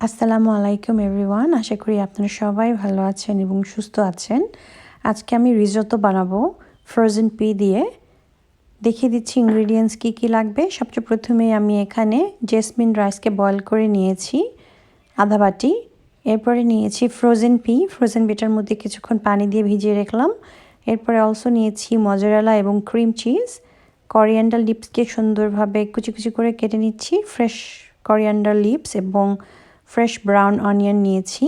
আসসালামু আলাইকুম এভরিওয়ান। আশা করি আপনারা সবাই ভালো আছেন এবং সুস্থ আছেন। আজকে আমি রিজোটো বানাবো ফ্রোজেন পি দিয়ে। দেখিয়ে দিচ্ছি ইনগ্রেডিয়েন্টস কী কী লাগবে। সবচেয়ে প্রথমে আমি এখানে জেসমিন রাইসকে বয়েল করে নিয়েছি আধা বাটি। এরপরে নিয়েছি ফ্রোজেন পি, ফ্রোজেন বিটার মধ্যে কিছুক্ষণ পানি দিয়ে ভিজিয়ে রাখলাম। এরপরে অলসো নিয়েছি মজারেলা এবং ক্রিম চিজ। করিয়ান্ডার লিভসকে সুন্দরভাবে কুচি কুচি করে কেটে নিচ্ছি। ফ্রেশ করিয়ান্ডার লিভস এবং ফ্রেশ ব্রাউন অনিয়ন নিয়েছি।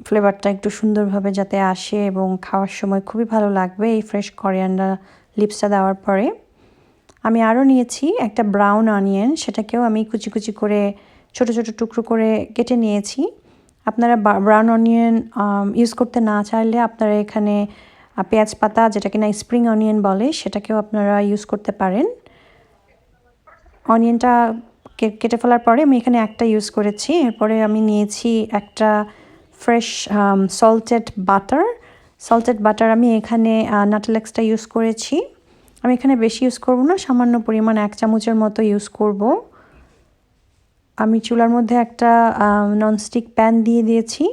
ফ্লেভারটা একটু সুন্দরভাবে যাতে আসে এবং খাওয়ার সময় খুবই ভালো লাগবে এই ফ্রেশ করিয়ান্ডার লিভসটা দেওয়ার পরে। আমি আরও নিয়েছি একটা ব্রাউন অনিয়ন, সেটাকেও আমি কুচি কুচি করে ছোট ছোট টুকরো করে কেটে নিয়েছি। আপনারা ব্রাউন অনিয়ন ইউজ করতে না চাইলে আপনারা এখানে পেঁয়াজ পাতা, যেটা কিনা স্প্রিং অনিয়ন বলে, সেটাকেও আপনারা ইউজ করতে পারেন। অনিয়নটা কেটে ফেলার পরে আমি এখানে একটা ইউজ করেছি। এরপরে আমি নিয়েছি একটা ফ্রেশ সল্টেড বাটার। আমি এখানে নাটলেক্সটা ইউজ করেছি। আমি এখানে বেশি ইউজ করব না, সামান্য পরিমাণ 1 চামচের মতো ইউজ করব। আমি চুলার মধ্যে একটা ননস্টিক প্যান দিয়ে দিয়েছি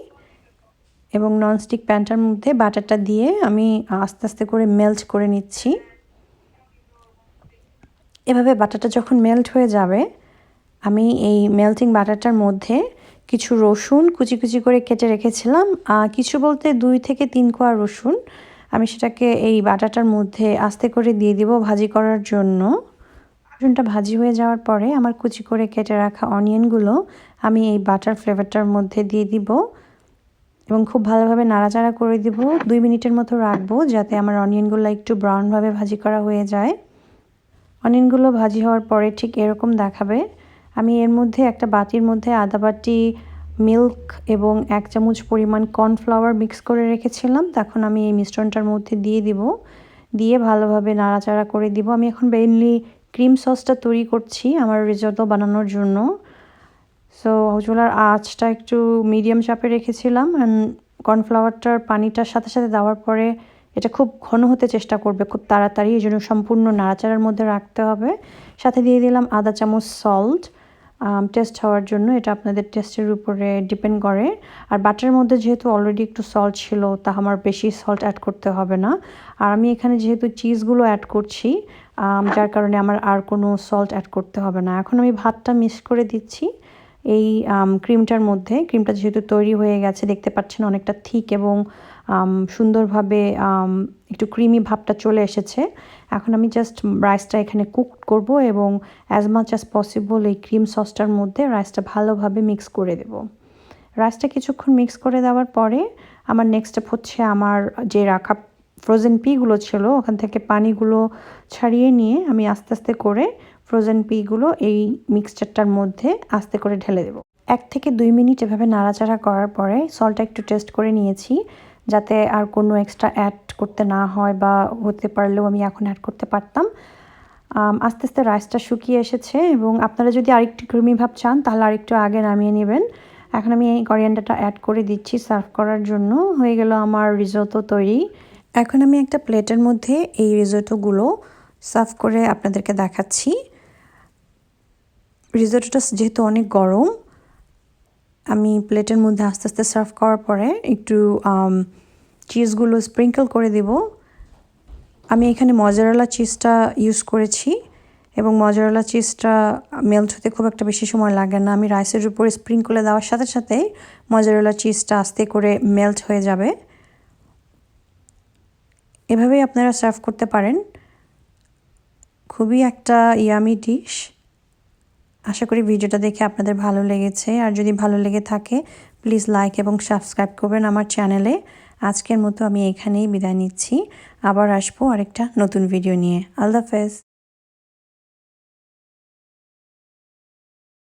এবং ননস্টিক প্যানটার মধ্যে বাটারটা দিয়ে আমি আস্তে আস্তে করে মেল্ট করে নিচ্ছি। এভাবে বাটারটা যখন মেল্ট হয়ে যাবে, আমি এই মেল্টিং বাটারটার মধ্যে কিছু রসুন কুচি কুচি করে কেটে রেখেছিলাম, কিছু বলতে 2 থেকে 3 কোয়া রসুন, আমি সেটাকে এই বাটারটার মধ্যে আস্তে করে দিয়ে দিব ভাজি করার জন্য। রসুনটা ভাজি হয়ে যাওয়ার পরে আমার কুচি করে কেটে রাখা অনিয়নগুলো আমি এই বাটার ফ্লেভারটার মধ্যে দিয়ে দিব এবং খুব ভালোভাবে নাড়াচাড়া করে দিব। 2 মিনিটের মতো রাখবো যাতে আমার অনিয়নগুলো একটু ব্রাউনভাবে ভাজি করা হয়ে যায়। অনিয়নগুলো ভাজি হওয়ার পরে ঠিক এরকম দেখাবে। আমি এর মধ্যে একটা বাটির মধ্যে আধা বাটি মিল্ক এবং 1 চামচ পরিমাণ কর্নফ্লাওয়ার মিক্স করে রেখেছিলাম। তখন আমি এই মিশ্রণটার মধ্যে দিয়ে ভালোভাবে নাড়াচাড়া করে দিব। আমি এখন মেইনলি ক্রিম সসটা তৈরি করছি আমার রিজোটো বানানোর জন্য। সো চুলার আঁচটা একটু মিডিয়াম চাপে রেখেছিলাম। কর্নফ্লাওয়ারটার পানিটার সাথে সাথে দেওয়ার পরে এটা খুব ঘন হতে চেষ্টা করবে খুব তাড়াতাড়ি, এই জন্য সম্পূর্ণ নাড়াচাড়ার মধ্যে রাখতে হবে। সাথে দিয়ে দিলাম আধা চামচ সল্ট টেস্ট হওয়ার জন্য। এটা আপনাদের টেস্টের উপরে ডিপেন্ড করে। আর বাটারের মধ্যে যেহেতু অলরেডি একটু সল্ট ছিল, তা আমার বেশি সল্ট অ্যাড করতে হবে না। আর আমি এখানে যেহেতু চিজগুলো অ্যাড করছি, যার কারণে আমার আর কোনো সল্ট অ্যাড করতে হবে না। এখন আমি ভাতটা মিক্স করে দিচ্ছি এই ক্রিমটার মধ্যে। ক্রিমটা যেহেতু তৈরি হয়ে গেছে, দেখতে পাচ্ছেন অনেকটা থিক এবং সুন্দরভাবে একটু ক্রিমি ভাবটা চলে এসেছে। এখন আমি জাস্ট রাইসটা এখানে কুক করব এবং অ্যাজ মাচ অ্যাজ পসিবল এই ক্রিম সসটার মধ্যে রাইসটা ভালোভাবে মিক্স করে দেব। রাইসটা কিছুক্ষণ মিক্স করে দেওয়ার পরে আমার নেক্সট স্টেপ হচ্ছে আমার যে রাখা ফ্রোজেন পিগুলো ছিল ওখান থেকে পানিগুলো ছাড়িয়ে নিয়ে আমি আস্তে আস্তে করে ফ্রোজেন পিগুলো এই মিক্সচারটার মধ্যে আস্তে করে ঢেলে দেব। 1 থেকে 2 মিনিট এভাবে নাড়াচাড়া করার পরে সল্টটা একটু টেস্ট করে নিয়েছি যাতে আর কোনো এক্সট্রা অ্যাড করতে না হয়, বা হতে পারলেও আমি এখন অ্যাড করতে পারতাম। আস্তে আস্তে রাইসটা শুকিয়ে এসেছে এবং আপনারা যদি আরেকটু ক্রিমি ভাব চান তাহলে আরেকটু আগে নামিয়ে নেবেন। এখন আমি এই করিয়ান্ডারটা অ্যাড করে দিচ্ছি সার্ভ করার জন্য। হয়ে গেল আমার রিজোটো তৈরি। এখন আমি একটা প্লেটের মধ্যে এই রিজোটোগুলো সার্ভ করে আপনাদেরকে দেখাচ্ছি। রিজোটোটা যেহেতু অনেক গরম, আমি প্লেটের মধ্যে আস্তে আস্তে সার্ভ করার পরে একটু চিজগুলো স্প্রিঙ্কল করে দেব। আমি এখানে মজারেলা চিজটা ইউজ করেছি এবং মজারেলা চিজটা মেল্ট হতে খুব একটা বেশি সময় লাগে না। আমি রাইসের উপরে স্প্রিঙ্কলে দেওয়ার সাথে সাথে মজারেলা চিজটা আস্তে করে মেল্ট হয়ে যাবে। এভাবেই আপনারা সার্ভ করতে পারেন। খুবই একটা ইয়ামি ডিশ। আশা করি ভিডিওটা দেখে আপনাদের ভালো লেগেছে। আর যদি ভালো লেগে থাকে প্লিজ লাইক এবং সাবস্ক্রাইব করবেন আমার চ্যানেলে। আজকের মতো আমি এখানেই বিদায় নিচ্ছি। আবার আসবো আরেকটা নতুন ভিডিও নিয়ে। আল্লাহ হাফেজ।